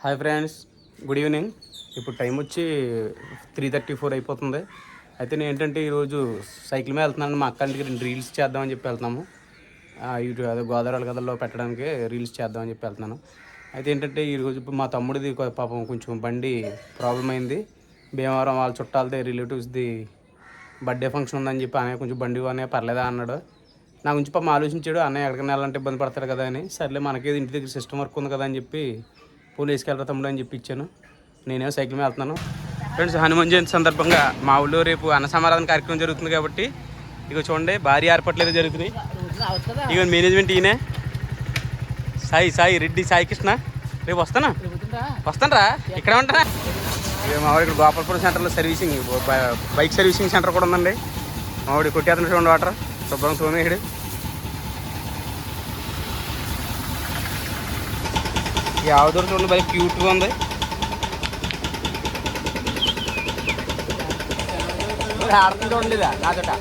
Hi friends, good evening. ఇప్పుడు time వచ్చి 3:34 అయిపోతుంది. అయితే నేను ఏంటంటే ఈరోజు సైకిల్ మీద వెళ్తున్నాను. మా అక్క ఇంటికి 2 రీల్స్ చేద్దామని చెప్పి వెళ్తున్నాము. ఇటు అదే గోదావరి కథల్లో పెట్టడానికి రీల్స్ చేద్దామని చెప్పి వెళ్తున్నాను. అయితే ఏంటంటే ఈరోజు మా తమ్ముడిది పాపం కొంచెం బండి ప్రాబ్లం అయింది. భీమవరం వాళ్ళ చుట్టాలది రిలేటివ్స్ది బర్త్డే ఫంక్షన్ ఉందని చెప్పి అన్నయ్య కొంచెం బండి అన్నయ్య పర్లేదా అన్నాడు. నా గురించి పాపం ఆలోచించాడు. అన్నయ్య ఎక్కడికైనా వెళ్ళాలంటే ఇబ్బంది పడతాడు కదా అని, సర్లే మనకేది ఇంటి దగ్గర సిస్టమ్ వర్క్ ఉంది కదా అని చెప్పి పోనీ వేసుకెళ్ళరా తమ్ముడు అని చెప్పి ఇచ్చాను. నేనేమో సైకిల్ మీద వెళ్తున్నాను. ఫ్రెండ్స్, హనుమాన్ జయంతి సందర్భంగా మా ఊళ్ళో రేపు అన్న సమారాధన కార్యక్రమం జరుగుతుంది కాబట్టి ఇక చూడండి భారీ ఏర్పాట్లు అయితే జరుగుతున్నాయి. ఇక మేనేజ్మెంట్ ఈయనే సాయి రెడ్డి సాయి కృష్ణ. రేపు వస్తానా ఇక్కడ ఉంటారా? ఇక మా వాడు ఇక్కడ గోపాలపురం సెంటర్లో సర్వీసింగ్ బైక్ సర్వీసింగ్ సెంటర్ కూడా ఉందండి. మా వాడు కొట్టేతను చూడండి, వాటర్ శుభ్రం సోమేయుడు. ఈ ఆవుదూరు చూడండి, బాగా క్యూట్గా ఉంది. ఆడుతుంది చూడండి నాదట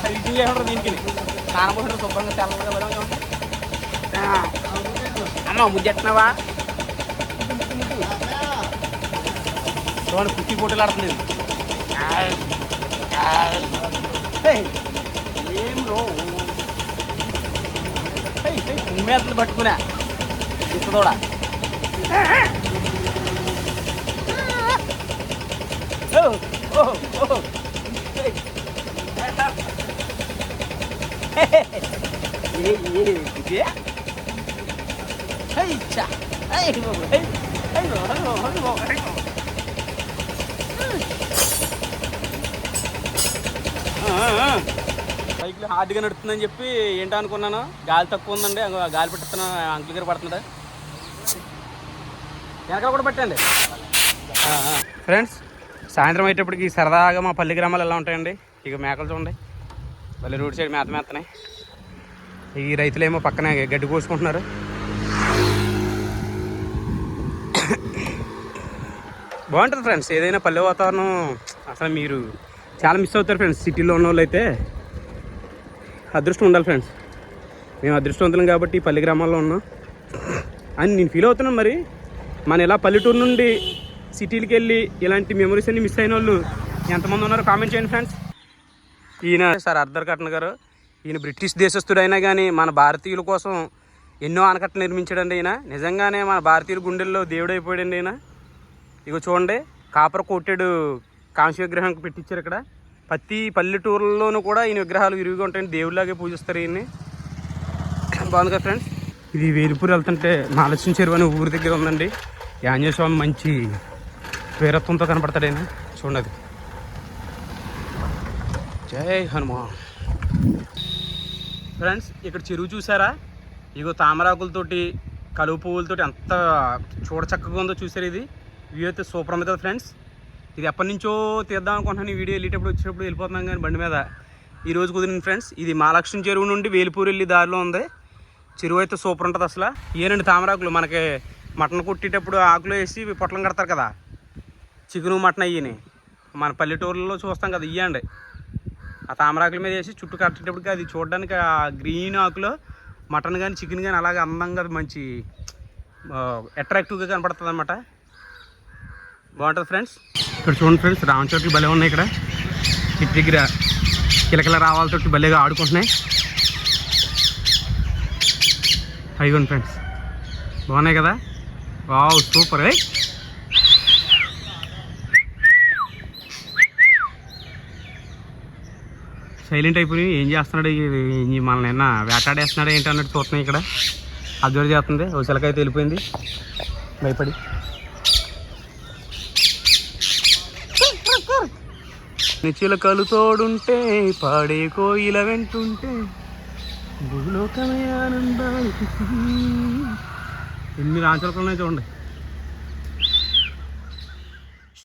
సర్వీసింగ్ చేస్తారు దీనికి. నానబోతున్నారు శుభ్రంగా తెల్లగా. అమ్మ ముద్దెట్టినావా చూడండి, కుర్చీ పోటీలు ఆడుతుంది. ఏం రో ఉమ్మేతలు పట్టుకున్నా ఇప్పుడోడా. సైకిల్ హార్డ్గా నడుతుందని చెప్పి ఏంటో అనుకున్నాను. గాలి తక్కువ ఉందండి, గాలి పెట్టిస్తున్నా. అంకుల్ గారు పడుతున్నాడు, వెనకాల కూడా పెట్టండి. ఫ్రెండ్స్, సాయంత్రం అయ్యేటప్పటికి సరదాగా మా పల్లి గ్రామాలు ఎలా ఉంటాయండి. ఇక మేకలు చూడండి, మళ్ళీ రోడ్ సైడ్ మేతనేస్తున్నాయి. ఈ రైతులేమో పక్కనే గడ్డి కోసుకుంటున్నారు. బాగుంటుంది ఫ్రెండ్స్, ఏదైనా పల్లె వాతావరణం అసలు మీరు చాలా మిస్ అవుతారు ఫ్రెండ్స్. సిటీలో ఉన్న వాళ్ళు అయితే అదృష్టం ఉండాలి ఫ్రెండ్స్. మేము అదృష్టవంతులం కాబట్టి ఈ పల్లె గ్రామాల్లో ఉన్నాం అని నేను ఫీల్ అవుతున్నాను. మరి మన ఇలా పల్లెటూరు నుండి సిటీలకి వెళ్ళి ఇలాంటి మెమరీస్ అన్ని మిస్ అయిన వాళ్ళు ఎంతమంది ఉన్నారో కామెంట్ చేయండి ఫ్రెండ్స్. ఈయన సార్ అర్ధర్ కట్న గారు, ఈయన బ్రిటిష్ దేశస్థుడైనా కానీ మన భారతీయుల కోసం ఎన్నో ఆనకట్టలు నిర్మించాడండి. ఈయన నిజంగానే మన భారతీయుల గుండెల్లో దేవుడు అయిపోయాడండి ఈయన. ఇక చూడండి, కాపర్ కోటెడ్ కాంస్య విగ్రహం పెట్టించారు ఇక్కడ. ప్రతి పల్లెటూరులోనూ కూడా ఈయన విగ్రహాలు విరివిగా ఉంటాయండి, దేవుడిలాగే పూజిస్తారు ఈయన్ని. బాగుంది కదా ఫ్రెండ్స్. ఇది వేలుపూరు వెళ్తుంటే నాలసిన చెరువు అని ఊరి దగ్గర ఉందండి. ఆంజనేయ స్వామి మంచి వీరత్వంతో కనపడతాడు ఆయన. చూడండి, అది జై హనుమాన్. ఫ్రెండ్స్, ఇక్కడ చెరువు చూసారా? ఇగో తామరాకులతోటి కలువ పువ్వులతోటి ఎంత చూడచక్కగా ఉందో చూసారు. ఇది వ్యూ అయితే సూపర్ ఉంది కదా ఫ్రెండ్స్. ఇది ఎప్పటి నుంచో తీద్దాం అనుకుంటున్నాను. ఈ వీడియో వెళ్ళేటప్పుడు వచ్చేటప్పుడు వెళ్ళిపోతున్నాం కానీ బండి మీద ఈరోజు కుదిరింది ఫ్రెండ్స్. ఇది మహాలక్ష్మి చెరువు నుండి వేలుపూరు వెళ్ళి దారిలో ఉంది. చెరువు అయితే సూపర్ ఉంటుంది అసలు. ఏనండి తామరాకులు మనకి మటన్ కొట్టేటప్పుడు ఆకులు వేసి పొట్లం కడతారు కదా, చికెను మటన్ అయ్యని మన పల్లెటూరులో చూస్తాం కదా, ఇయ్యండి ఆ తామరాకుల మీద వేసి చుట్టూ కట్టేటప్పటికి అది చూడడానికి ఆ గ్రీన్ ఆకులో మటన్ కానీ చికెన్ కానీ అలాగే అందంగా మంచి అట్రాక్టివ్గా కనపడుతుంది అన్నమాట. బాగుంటుంది ఫ్రెండ్స్. ఇక్కడ చూడండి ఫ్రెండ్స్, రామచోట్లు భలే ఉన్నాయి. ఇక్కడ ఇంటి దగ్గర కిలకిల రావాలతోటి భలేగా ఆడుకుంటున్నాయి. అయిగోండి ఫ్రెండ్స్, బాగున్నాయి కదా. Wow super. సైలెంట్ అయిపోయి ఏం చేస్తున్నాడు, మనల్ని ఏమన్నా వేటాడేస్తున్నాడు ఏంటి అన్నట్టు చూస్తున్నాయి. ఇక్కడ అబ్జర్వ్ చేస్తుంది. ఓ చిలకైతే వెళ్ళిపోయింది భయపడి. చిలకలు తోడుంటే పాడే కోయిల వెంటుంటే భూలోకమే ఆనందానికి. ఎన్ని రాంచలకలు ఉన్నాయి చూడండి.